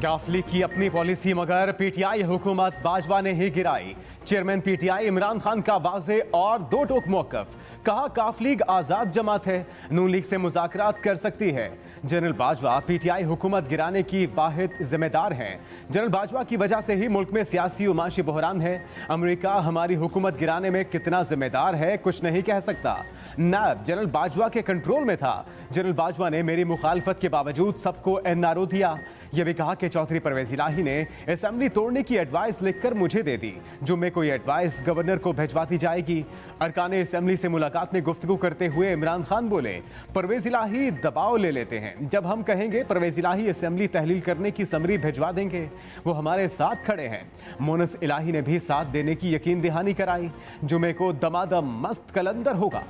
काफ league की अपनी policy मगर पीटीआई हुकूमत बाजवा ने ही गिराई। चेयरमैन पीटीआई इमरान खान का वाज़े और दो टोक मौक़िफ़। कहा काफ लीग आज़ाद जमात है, नून लीग से मुज़ाकरात कर सकती है। जनरल बाजवा पीटीआई हुकूमत गिराने की वाहिद जिम्मेदार हैं। जनरल बाजवा की वजह से ही मुल्क में सियासी और माशी बहरान है। अमेरिका हमारी हुकूमत गिराने में कितना जिम्मेदार है कुछ नहीं कह सकता। नायब जनरल बाजवा के कंट्रोल में था। जनरल बाजवा ने मेरी मुखालफत के बावजूद सबको एनआरओ दिया। यह भी कहा कि चौधरी परवेज इलाही ने असेंबली तोड़ने की एडवाइस लिखकर मुझे दे दी। जुम्मे को यह एडवाइस गवर्नर को भिजवा दी जाएगी। अरकान असेंबली से मुलाकात में गुफ्तगू करते हुए इमरान खान बोले, परवेज इलाही दबाव ले लेते हैं। जब हम कहेंगे परवेज इलाही असेंबली तहलील करने की समरी भिजवा देंगे, वो हमारे साथ खड़े हैं। मोनस इलाही ने भी साथ देने की यकीन दहानी कराई। जुम्मे को दमादम मस्त कलंदर होगा।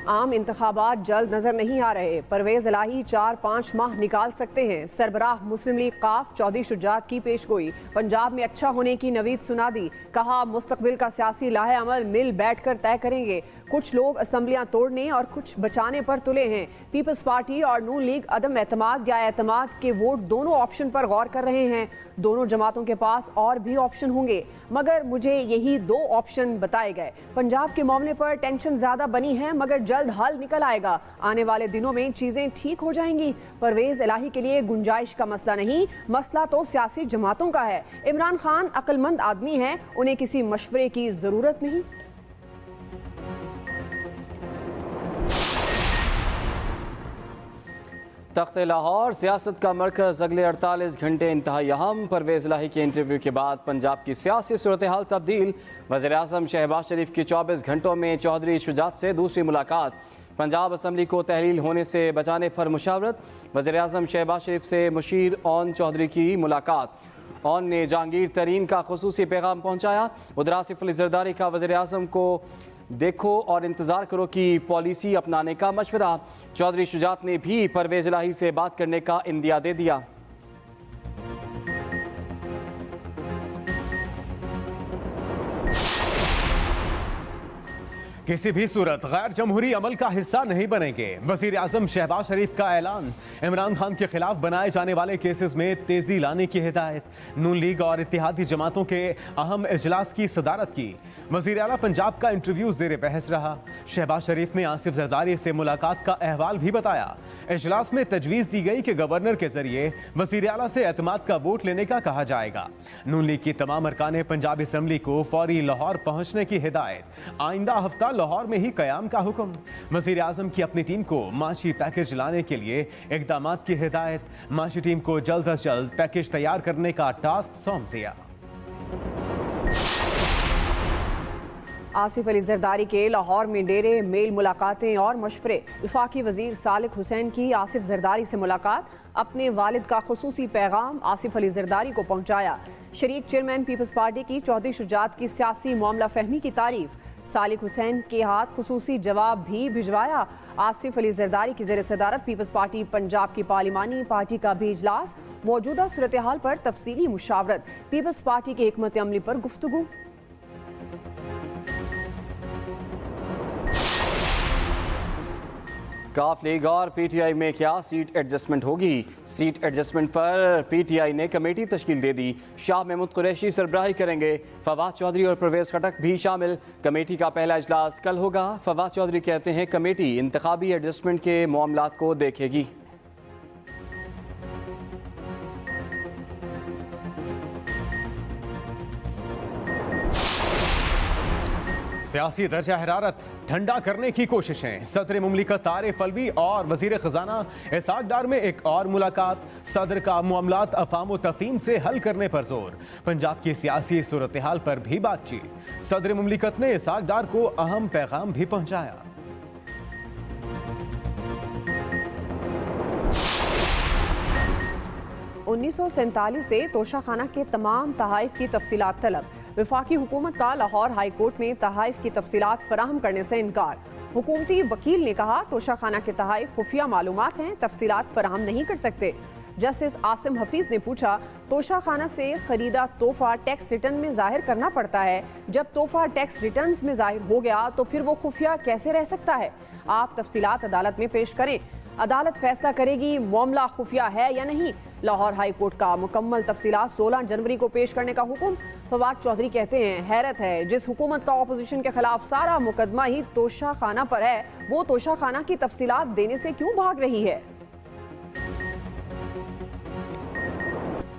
आम इंतखाबात जल्द नजर नहीं आ रहे। परवेज इलाही 4-5 माह निकाल सकते हैं। सरबराह मुस्लिम लीग काफ चौधरी शुजात की पेशगोई। पंजाब में अच्छा होने की नवीद सुना दी। कहा मुस्तकबिल का सियासी लाहे अमल मिल बैठ कर तय करेंगे। कुछ लोग असम्बलियां तोड़ने और कुछ बचाने पर तुले हैं। पीपल्स पार्टी और नून लीग अदम एतमाद या एतमाद के वोट दोनों ऑप्शन पर गौर कर रहे हैं। दोनों जमातों के पास और भी ऑप्शन होंगे, मगर मुझे यही 2 ऑप्शन बताए गए। पंजाब के मामले पर टेंशन ज्यादा बनी है, मगर जल्द हल निकल आएगा। आने वाले दिनों में चीजें ठीक हो जाएंगी। परवेज इलाही के लिए गुंजाइश का मसला नहीं, मसला तो सियासी जमातों का है। इमरान खान अक्लमंद आदमी हैं, उन्हें किसी मशवरे की जरूरत नहीं। तख्त लाहौर सियासत का मरकज़ अगले 48 घंटे इंतहाई अहम। परवेज इलाही के इंटरव्यू के बाद पंजाब की सियासी सूरत हाल तब्दील। वज़ीर-ए-आज़म शहबाज शरीफ की 24 घंटों में चौधरी शुजात से दूसरी मुलाकात। पंजाब असम्बली को तहलील होने से बचाने पर मुशावरत। वज़ीर-ए-आज़म शहबाज शरीफ से मुशीर ओन चौधरी की मुलाकात। ओन ने जहांगीर तरीन का खुसूसी पैगाम पहुँचाया। उधर आसिफ अली ज़रदारी का वज़ीर-ए-आज़म को देखो और इंतज़ार करो की पॉलिसी अपनाने का मशवरा। चौधरी शुजात ने भी परवेज इलाही से बात करने का इंदिया दे दिया। किसी भी सूरत गैर जमहूरी अमल का हिस्सा नहीं बनेंगे। वजीर आजम शहबाज शरीफ का ऐलान। इमरान खान के खिलाफ बनाए जाने वाले केसेस में तेजी लाने की हिदायत। नून लीग और इत्तेहादी जमातों के अहम इजलास की सदारत की। वजीर आला पंजाब का इंटरव्यू जेर बहस रहा। शहबाज शरीफ ने आसिफ जरदारी से मुलाकात का अहवाल भी बताया। इजलास में तजवीज़ दी गई कि गवर्नर के जरिए वजीर आला से एतमाद का वोट लेने का कहा जाएगा। नून लीग की तमाम अरकान पंजाब असम्बली को फौरी लाहौर पहुँचने की हिदायत। आइंदा हफ्ता लाहौर में ही कयाम का हुक्म। वजीर आजम की अपनी टीम को माशी पैकेज लाने के लिए इक़दामात की हिदायत। माशी टीम को जल्द अज जल्द पैकेज तैयार करने का टास्क सौंप दिया। आसिफ अली जरदारी के लाहौर में डेरे, मेल मुलाकातें और मशवरे। वफाकी वजीर सालिक हुसैन की आसिफ जरदारी से मुलाकात। अपने वालिद का खुसूसी पैगाम आसिफ अली जरदारी को पहुंचाया। शरीक चेयरमैन पीपल्स पार्टी की चौधरी शुजात की सियासी मामला फहमी की तारीफ। सालिक हुसैन के हाथ खुसूसी जवाब भी भिजवाया। आसिफ अली जरदारी की ज़ेर सदारत पीपल्स पार्टी पंजाब की पार्लिमानी पार्टी का भी इजलास। मौजूदा सूरत हाल पर तफसीली मुशावरत। पीपल्स पार्टी की हिकमत अमली पर गुफ्तगू। काफ लीग और पीटीआई में क्या सीट एडजस्टमेंट होगी? सीट एडजस्टमेंट पर पीटीआई ने कमेटी तश्कील दे दी। शाह महमूद कुरैशी सरबराही करेंगे। फवाद चौधरी और परवेज खटक भी शामिल। कमेटी का पहला इजलास कल होगा। फवाद चौधरी कहते हैं कमेटी इंतखाबी एडजस्टमेंट के मामलात को देखेगी। सियासी दर्जा हरारत ठंडा करने की कोशिशें। सदर मुमलिकत तारिफ अलवी और वजीर खजाना इसाक डार में एक और मुलाकात। सदर का मामलात अफाम व तफहीम से हल करने पर जोर। पंजाब की सियासी सूरत हाल पर भी बातचीत। सदर मुमलिकत ने इसाक डार को अहम पैगाम भी पहुंचाया। $1947 से तोशाखाना के तमाम तहाइफ की तफसीलात तलब। वफाकी हुकूमत का लाहौर हाई कोर्ट में तहाइफ की तफसीलात फराहम करने से इनकार। हुकूमती वकील ने कहा तोशाखाना के तहाइफ खुफिया मालूमात हैं, तफसीलात फराहम नहीं कर सकते। जस्टिस आसिम हफीज ने पूछा, तोशाखाना से खरीदा तोहफा टैक्स रिटर्न में जाहिर करना पड़ता है, जब तोहफा टैक्स रिटर्न में जाहिर हो गया तो फिर वो खुफिया कैसे रह सकता है? आप तफसीलात अदालत में पेश करें। अदालत फैसला करेगी मामला खुफिया है या नहीं। लाहौर हाई कोर्ट का मुकम्मल तफसीलात 16 जनवरी को पेश करने का हुक्म। फवाद चौधरी कहते हैं, हैरत है, जिस हुकूमत का ऑपोजिशन के खिलाफ सारा मुकदमा ही तोशा खाना पर है, वो तोशा खाना की तफसीलात देने से क्यों भाग रही है।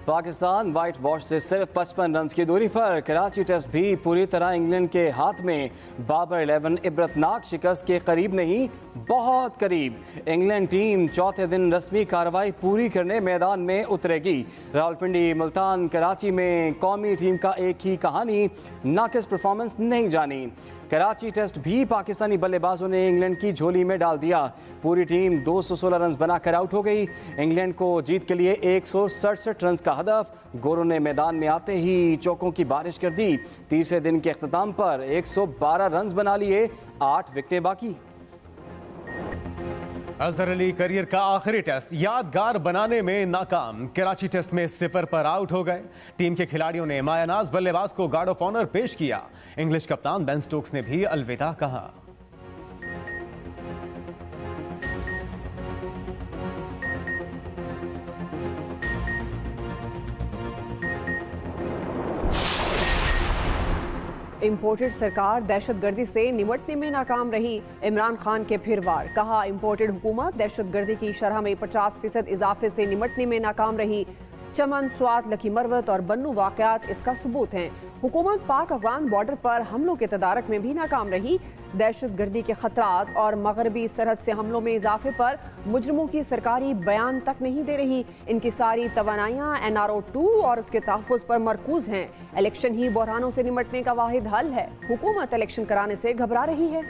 पाकिस्तान व्हाइट वॉश से सिर्फ 55 रन की दूरी पर। कराची टेस्ट भी पूरी तरह इंग्लैंड के हाथ में। बाबर 11 इबरतनाक शिकस्त के करीब नहीं, बहुत करीब। इंग्लैंड टीम चौथे दिन रस्मी कार्रवाई पूरी करने मैदान में उतरेगी। रावलपिंडी, मुल्तान, कराची में कौमी टीम का एक ही कहानी, नाकिस परफॉर्मेंस नहीं जानी। कराची टेस्ट भी पाकिस्तानी बल्लेबाजों ने इंग्लैंड की झोली में डाल दिया। पूरी टीम 216 रन बनाकर आउट हो गई। इंग्लैंड को जीत के लिए 167 रन का हदफ। गोरों ने मैदान में आते ही चौकों की बारिश कर दी। तीसरे दिन के अख्ताम पर 112 रन बना लिए, 8 विकेटें बाकी। अजहर अली करियर का आखिरी टेस्ट यादगार बनाने में नाकाम। कराची टेस्ट में 0 पर आउट हो गए। टीम के खिलाड़ियों ने मायानाज बल्लेबाज को गार्ड ऑफ ऑनर पेश किया। इंग्लिश कप्तान बेन स्टोक्स ने भी अलविदा कहा। इम्पोर्टेड सरकार दहशतगर्दी से निपटने में नाकाम रही। इमरान खान के फिर वार। कहा, इम्पोर्टेड हुकूमत दहशतगर्दी की शरह में 50% इजाफे से निपटने में नाकाम रही। चमन, स्वात, लकी मरवत और बन्नू वाकयात इसका सबूत हैं। हुकूमत पाक अफगान बॉर्डर पर हमलों के तदारक में भी नाकाम रही। दहशतगर्दी के खतरात और मगरबी सरहद से हमलों में इजाफे पर मुजरिमों की सरकारी बयान तक नहीं दे रही। इनकी सारी तवानाइयाँ NRO 2 और उसके तहफ़्फ़ुज़ पर मरकूज हैं। इलेक्शन ही बहरानों से निपटने का वाहिद हल है। हुकूमत इलेक्शन कराने से घबरा रही है।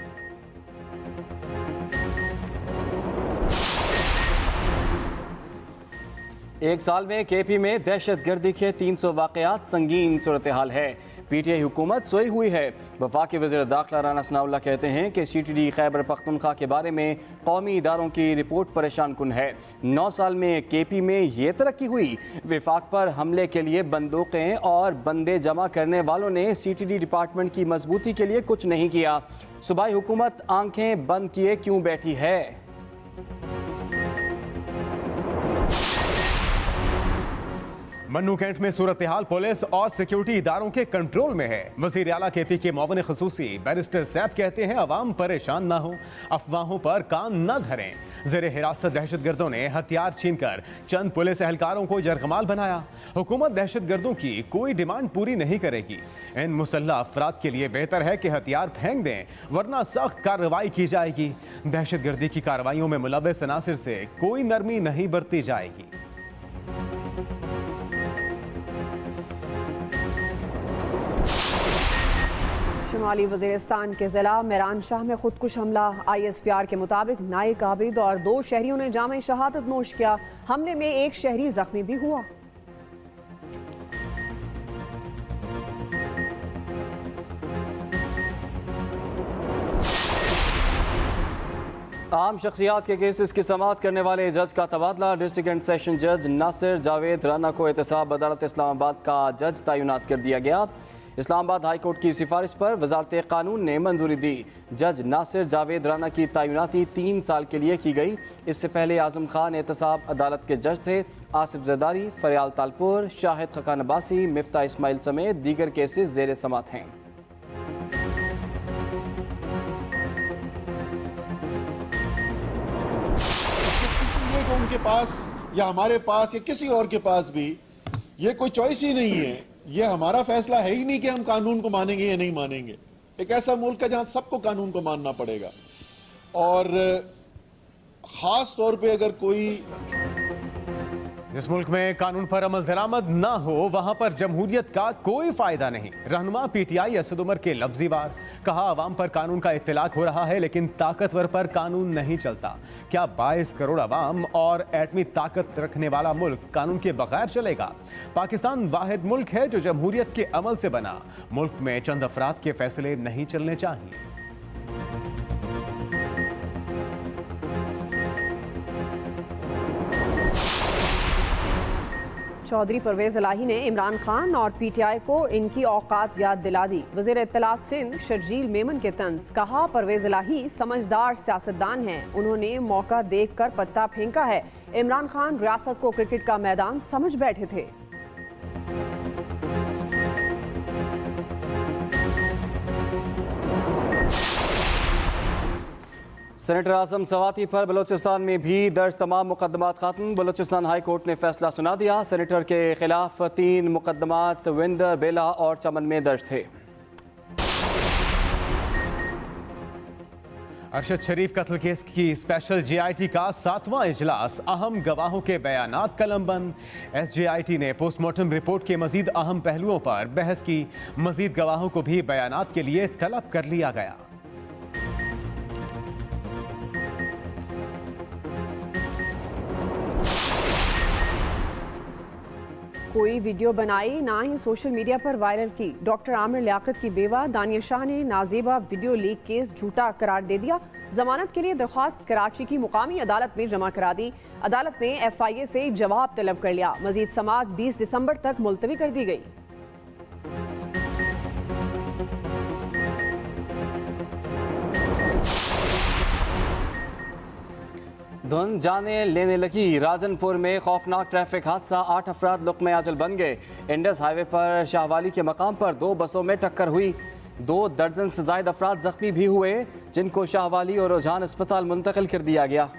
एक साल में केपी में दहशतगर्दी के 300 वाकयात, संगीन सूरत हाल है। PTI हुकूमत सोई हुई है। वफाकी वज़ीर दाखिला राना सनाउल्लाह कहते हैं कि CTD खैबर पख्तूनख्वा के बारे में कौमी इदारों की रिपोर्ट परेशान कुन है। 9 साल में केपी में ये तरक्की हुई। विफाक पर हमले के लिए बंदूकें और बंदे जमा करने वालों ने CTD डिपार्टमेंट की मजबूती के लिए कुछ नहीं किया। सूबाई हुकूमत आंखें बंद किए क्यों बैठी है। मन्नू कैंट में सूरत हाल पुलिस और सिक्योरिटी इदारों के कंट्रोल में है। वज़ीर आला KP के मुअव्विन ख़ुसूसी बैरिस्टर सैफ कहते हैं, अवाम परेशान ना हो, अफवाहों पर कान न धरें। ज़ेरे हिरासत दहशतगर्दों ने हथियार छीनकर चंद पुलिस एहलकारों को यरगमाल बनाया। हुकूमत दहशतगर्दों की कोई डिमांड पूरी नहीं करेगी। इन मुसल्लह अफराद के लिए बेहतर है कि हथियार फेंक दें, वरना सख्त कार्रवाई की जाएगी। दहशतगर्दी की कार्रवाइयों में मुलव्वस अनासिर से कोई नरमी नहीं बरती जाएगी। शुमाली वज़ीरिस्तान के ज़िला मेरान शाह में खुदकुश हमला। ISPR के मुताबिक नाइक आबिद और 2 शहरियों ने जामे शहादत नोश किया। हमले में एक शहरी जख्मी भी हुआ। आम शख्सियात के केसेस की समाअत करने वाले जज का तबादला। डिस्ट्रिक्ट एंड सेशन जज नासिर जावेद राना को एहतसाब अदालत इस्लामाबाद का जज तैनात कर दिया गया। इस्लामाबाद हाई कोर्ट की सिफारिश पर वजारत कानून ने मंजूरी दी। जज नासिर जावेद राना की तैनाती 3 साल के लिए की गई। इससे पहले आजम खान एहतसाब अदालत के जज थे। आसिफ जरदारी, फरियाल तालपुर, शाहिद खकान अब्बासी, मिफ्ता इस्माइल समेत दीगर केसेस जेर समाअत हैं। उनके पास या हमारे पास या किसी और के पास भी ये कोई चॉइस ही नहीं है। ये हमारा फैसला है ही नहीं कि हम कानून को मानेंगे या नहीं मानेंगे। एक ऐसा मुल्क है जहां सबको कानून को मानना पड़ेगा, और खास तौर पे अगर कोई जिस मुल्क में कानून पर अमल दरामद ना हो, वहां पर जमहूरियत का कोई फायदा नहीं। रहनुमा PTI असद उमर के लफ्जी वार। कहा, अवाम पर कानून का इत्तलाक हो रहा है, लेकिन ताकतवर पर कानून नहीं चलता। क्या 22 करोड़ अवाम और एटमी ताकत रखने वाला मुल्क कानून के बगैर चलेगा? पाकिस्तान वाहिद मुल्क है जो जमहूरियत के अमल से बना। मुल्क में चंद अफराद के फैसले नहीं चलने चाहिए। चौधरी परवेज इलाही ने इमरान खान और पीटीआई को इनकी औकात याद दिला दी। वज़ीर इत्तलात सिंध शर्जील मेमन के तंज, कहा परवेज इलाही समझदार सियासतदान हैं, उन्होंने मौका देखकर पत्ता फेंका है। इमरान खान रियासत को क्रिकेट का मैदान समझ बैठे थे। सेनेटर आजम सवाती पर बलोचिस्तान में भी दर्ज तमाम मुकदमात खत्म। बलोचिस्तान हाई कोर्ट ने फैसला सुना दिया। सेनेटर के खिलाफ 3 मुकदमात विंदर, बेला और चमन में दर्ज थे। अरशद शरीफ कत्ल केस की स्पेशल जेआईटी का 7वां इजलास, अहम गवाहों के बयानात कलमबंद। एसजेआईटी ने पोस्टमार्टम रिपोर्ट के मजीद अहम पहलुओं पर बहस की। मजीद गवाहों को भी बयानात के लिए तलब कर लिया गया। कोई वीडियो बनाई ना ही सोशल मीडिया पर वायरल की। डॉक्टर आमिर लियाकत की बेवा दानिया शाह ने नाजेबा वीडियो लीक केस झूठा करार दे दिया। जमानत के लिए दरख्वास्त कराची की मुकामी अदालत में जमा करा दी। अदालत ने FIA से जवाब तलब कर लिया। मजीद समाअत 20 दिसंबर तक मुलतवी कर दी गई। धुंध जाने लेने लगी। राजनपुर में खौफनाक ट्रैफिक हादसा, 8 अफराद लुक़्मे आजल बन गए। इंडस हाईवे पर शाहवाली के मकाम पर 2 बसों में टक्कर हुई। 2 दर्जन से ज्यादा अफराद जख्मी भी हुए, जिनको शाहवाली और रुझान अस्पताल मुंतकिल कर दिया गया।